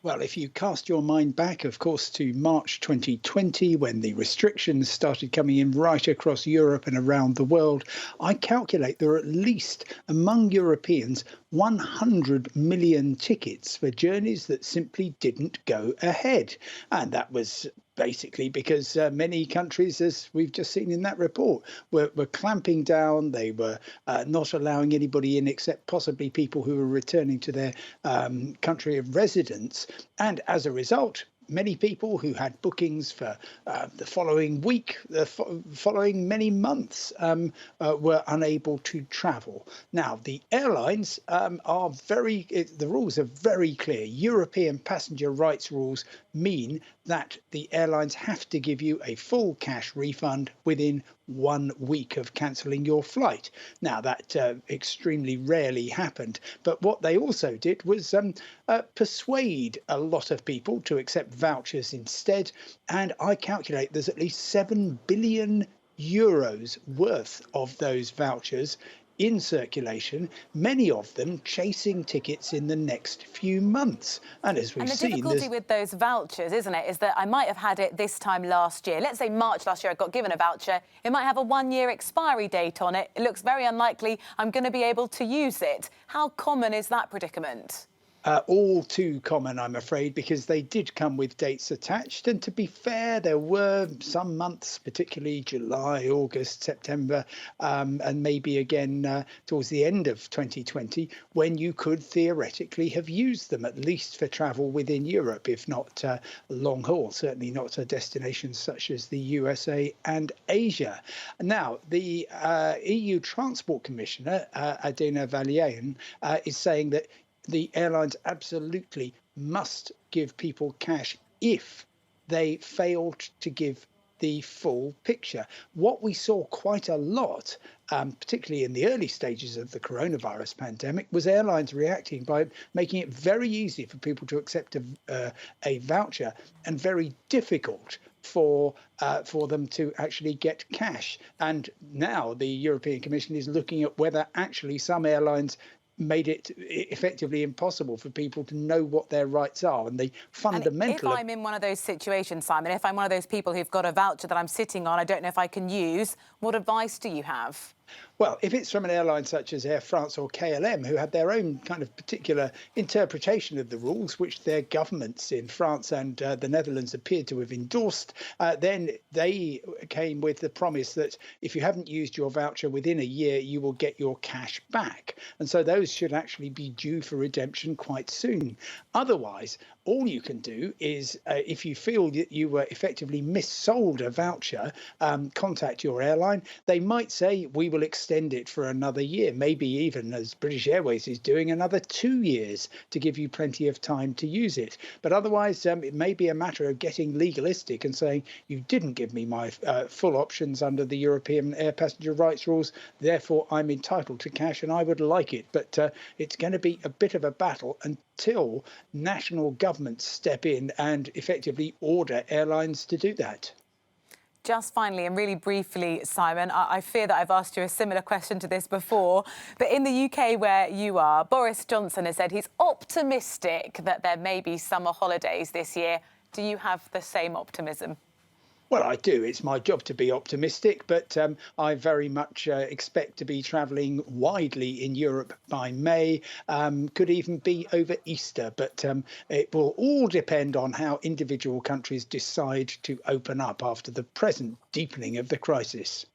Well, if you cast your mind back, of course, to March 2020, when the restrictions started coming in right across Europe and around the world, I calculate there are at least among Europeans 100 million tickets for journeys that simply didn't go ahead. And that was basically because many countries, as we've just seen in that report, were clamping down. They were not allowing anybody in except possibly people who were returning to their country of residence. And as a result, many people who had bookings for the following week, following many months, were unable to travel. Now, the airlines the rules are very clear. European passenger rights rules mean that the airlines have to give you a full cash refund within 1 week of cancelling your flight. Now, that extremely rarely happened. But what they also did was persuade a lot of people to accept vouchers instead. And I calculate there's at least 7 billion euros worth of those vouchers in circulation, many of them chasing tickets in the next few months. And as we've And the seen, difficulty with those vouchers, isn't it, is that I might have had it this time last year. Let's say March last year I got given a voucher. It might have a 1-year expiry date on it. It looks very unlikely I'm going to be able to use it. How common is that predicament? All too common, I'm afraid, because they did come with dates attached. And to be fair, there were some months, particularly July, August, September, and maybe again towards the end of 2020, when you could theoretically have used them, at least for travel within Europe, if not long haul, certainly not to destinations such as the USA and Asia. Now, the EU Transport Commissioner, Adena Vălean, is saying that the airlines absolutely must give people cash if they failed to give the full picture. What we saw quite a lot, particularly in the early stages of the coronavirus pandemic, was airlines reacting by making it very easy for people to accept a voucher and very difficult for them to actually get cash. And now the European Commission is looking at whether actually some airlines made it effectively impossible for people to know what their rights are. And the fundamental... And if I'm in one of those situations, Simon, if I'm one of those people who've got a voucher that I'm sitting on, I don't know if I can use, what advice do you have? Well, if it's from an airline such as Air France or KLM, who had their own kind of particular interpretation of the rules, which their governments in France and the Netherlands appeared to have endorsed, then they came with the promise that if you haven't used your voucher within a year, you will get your cash back. And so those should actually be due for redemption quite soon. Otherwise, all you can do is, if you feel that you were effectively missold a voucher, contact your airline. They might say, we will extend it for another year, maybe even, as British Airways is doing, another 2 years to give you plenty of time to use it. But otherwise, it may be a matter of getting legalistic and saying, you didn't give me my full options under the European air passenger rights rules, therefore I'm entitled to cash and I would like it. But it's going to be a bit of a battle until national governments step in and effectively order airlines to do that. Just finally, and really briefly, Simon, I fear that I've asked you a similar question to this before, but in the UK where you are, Boris Johnson has said he's optimistic that there may be summer holidays this year. Do you have the same optimism? Well, I do. It's my job to be optimistic, but I very much expect to be travelling widely in Europe by May, could even be over Easter. But it will all depend on how individual countries decide to open up after the present deepening of the crisis.